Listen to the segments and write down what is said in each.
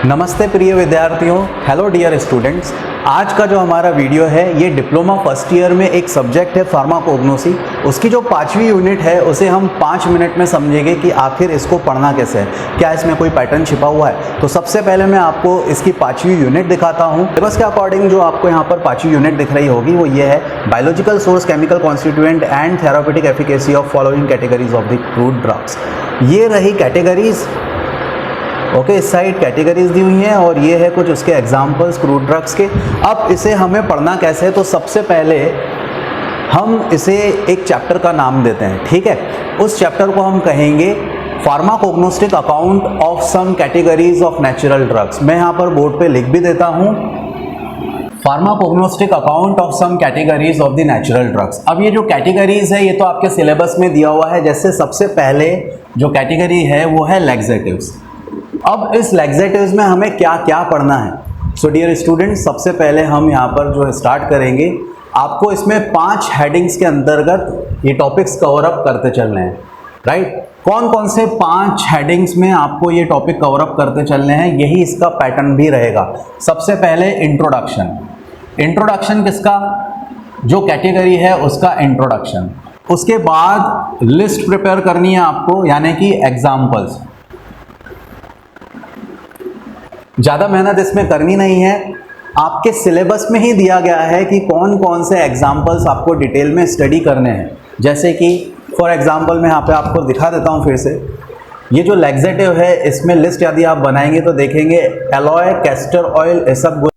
नमस्ते प्रिय विद्यार्थियों, हेलो डियर स्टूडेंट्स। आज का जो हमारा वीडियो है ये डिप्लोमा फर्स्ट ईयर में एक सब्जेक्ट है फार्माकोग्नोसी। उसकी जो 5वीं यूनिट है उसे हम 5 मिनट में समझेंगे कि आखिर इसको पढ़ना कैसे है, क्या इसमें कोई पैटर्न छिपा हुआ है। तो सबसे पहले मैं आपको इसकी 5वीं यूनिट दिखाता हूँ। सिलेबस के अकॉर्डिंग जो आपको यहाँ पर 5वीं यूनिट दिख रही होगी वो ये है, biological source, chemical constituent and therapeutic efficacy of following categories of the crude drugs. ये रही कैटेगरीज। ओके, इस साइड कैटेगरीज दी हुई हैं और ये है कुछ उसके एग्जाम्पल्स क्रूड ड्रग्स के। अब इसे हमें पढ़ना कैसे है, तो सबसे पहले हम इसे एक चैप्टर का नाम देते हैं, ठीक है। उस चैप्टर को हम कहेंगे pharmacognostic account of some categories of natural drugs. मैं यहाँ पर बोर्ड पे लिख भी देता हूँ, pharmacognostic account of some categories of the natural drugs. अब ये जो कैटेगरीज है ये तो आपके सिलेबस में दिया हुआ है। जैसे सबसे पहले जो कैटेगरी है वो है लैक्सेटिव्स। अब इस लैक्सेटिव्स में हमें क्या क्या पढ़ना है। सो डियर स्टूडेंट्स, सबसे पहले हम यहाँ पर जो स्टार्ट करेंगे, आपको इसमें 5 हेडिंग्स के अंतर्गत ये टॉपिक्स कवर अप करते चलने हैं, राइट। कौन कौन से 5 हेडिंग्स में आपको ये टॉपिक कवर अप करते चलने हैं, यही इसका पैटर्न भी रहेगा। सबसे पहले इंट्रोडक्शन। इंट्रोडक्शन किसका? जो कैटेगरी है उसका इंट्रोडक्शन। उसके बाद लिस्ट प्रिपेयर करनी है आपको, यानी कि एग्जाम्पल्स। ज़्यादा मेहनत इसमें करनी नहीं है, आपके सिलेबस में ही दिया गया है कि कौन कौन से एग्जाम्पल्स आपको डिटेल में स्टडी करने हैं। जैसे कि फॉर एग्जाम्पल मैं यहाँ पे आपको दिखा देता हूँ फिर से। ये जो लैक्सेटिव है इसमें लिस्ट यदि आप बनाएंगे तो देखेंगे एलॉय, कैस्टर ऑयल, ये सब।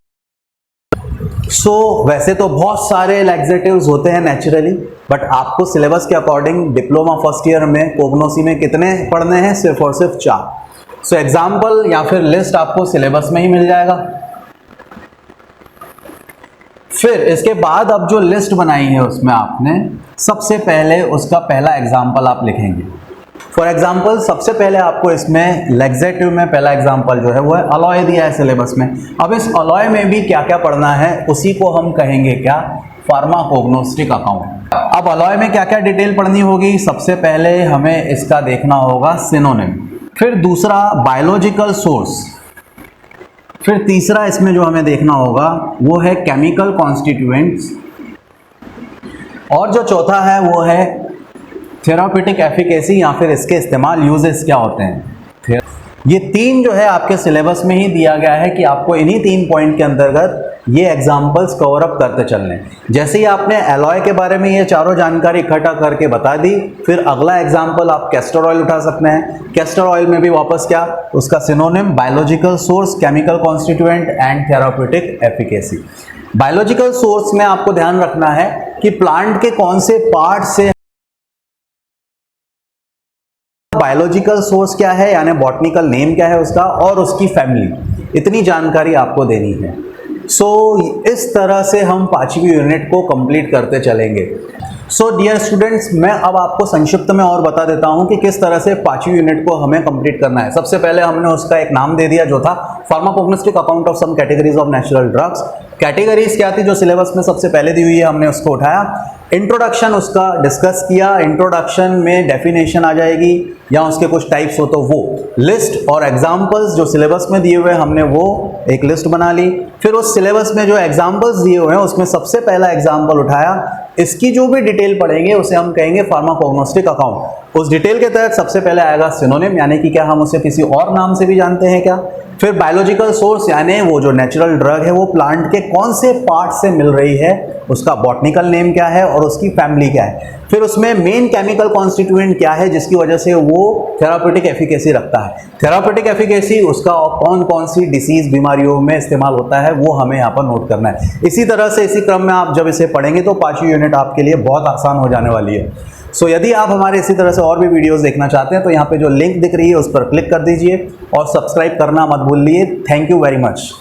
वैसे तो बहुत सारे लैक्सेटिव्स होते हैं नेचुरली, बट आपको सिलेबस के अकॉर्डिंग डिप्लोमा फर्स्ट ईयर में कोग्नोसी में कितने पढ़ने हैं? सिर्फ और सिर्फ 4। सो एग्जाम्पल या फिर लिस्ट आपको सिलेबस में ही मिल जाएगा। फिर इसके बाद अब जो लिस्ट बनाई है उसमें आपने सबसे पहले उसका पहला एग्जाम्पल आप लिखेंगे। फॉर एग्जाम्पल सबसे पहले आपको इसमें लैक्सेटिव में पहला एग्जाम्पल जो है वो है अलॉय दिया है सिलेबस में। अब इस अलॉय में भी क्या क्या पढ़ना है उसी को हम कहेंगे क्या? फार्माकोग्नोस्टिक अकाउंट। अब अलॉय में क्या क्या डिटेल पढ़नी होगी? सबसे पहले हमें इसका देखना होगा सिनोनिम, फिर दूसरा बायोलॉजिकल सोर्स, फिर तीसरा इसमें जो हमें देखना होगा वो है केमिकल कॉन्स्टिट्यूएंट्स, और जो चौथा है वो है थेराप्यूटिक एफिकेसी या फिर इसके इस्तेमाल, यूजेस क्या होते हैं। ये 3 जो है आपके सिलेबस में ही दिया गया है कि आपको इन्हीं 3 पॉइंट के अंतर्गत ये एग्जाम्पल्स कवर अप करते चलने। जैसे ही आपने एलॉय के बारे में ये चारों जानकारी इकट्ठा करके बता दी, फिर अगला एग्जाम्पल आप कैस्टर ऑयल उठा सकते हैं। कैस्टर ऑयल में भी वापस क्या? उसका synonym biological source, chemical constituent and therapeutic efficacy. Biological source में आपको ध्यान रखना है कि प्लांट के कौन से पार्ट से बायोलॉजिकल सोर्स क्या है, यानी बॉटनिकल नेम क्या है उसका, और उसकी फैमिली, इतनी जानकारी आपको देनी है। इस तरह से हम 5वीं यूनिट को कंप्लीट करते चलेंगे। डियर स्टूडेंट्स, मैं अब आपको संक्षिप्त में और बता देता हूं कि किस तरह से 5वीं यूनिट को हमें कंप्लीट करना है। सबसे पहले हमने उसका एक नाम दे दिया जो था pharmacognostic account of some categories of natural drugs. Categories क्या थी जो सिलेबस में सबसे पहले दी हुई है, हमने उसको उठाया। इंट्रोडक्शन उसका डिस्कस किया। इंट्रोडक्शन में डेफिनेशन आ जाएगी या उसके कुछ टाइप्स हो तो वो। लिस्ट और एग्जाम्पल्स जो सिलेबस में दिए हुए हैं हमने वो एक लिस्ट बना ली। फिर उस सिलेबस में जो एग्जाम्पल्स दिए हुए हैं उसमें सबसे पहला एग्जाम्पल उठाया। इसकी जो भी डिटेल पढ़ेंगे उसे हम कहेंगे फार्माकोग्नोस्टिक अकाउंट। उस डिटेल के तहत सबसे पहले आएगा सिनोनिम, यानी कि क्या हम उसे किसी और नाम से भी जानते हैं क्या। फिर बायोलॉजिकल सोर्स, यानी वो जो नेचुरल ड्रग है वो प्लांट के कौन से पार्ट से मिल रही है, उसका बॉटनिकल नेम क्या है और उसकी फैमिली क्या है। फिर उसमें मेन केमिकल कॉन्स्टिट्यूएंट क्या है जिसकी वजह से वो थेराप्यूटिक एफिकेसी रखता है। थेराप्यूटिक एफिकेसी उसका कौन कौन सी डिसीज बीमारियों में इस्तेमाल होता है वो हमें यहाँ पर नोट करना है। इसी तरह से इसी क्रम में आप जब इसे पढ़ेंगे तो 5वीं यूनिट आपके लिए बहुत आसान हो जाने वाली है। यदि आप हमारे इसी तरह से और भी वीडियोस देखना चाहते हैं तो यहाँ पे जो लिंक दिख रही है उस पर क्लिक कर दीजिए और सब्सक्राइब करना मत भूलिए। Thank you very much.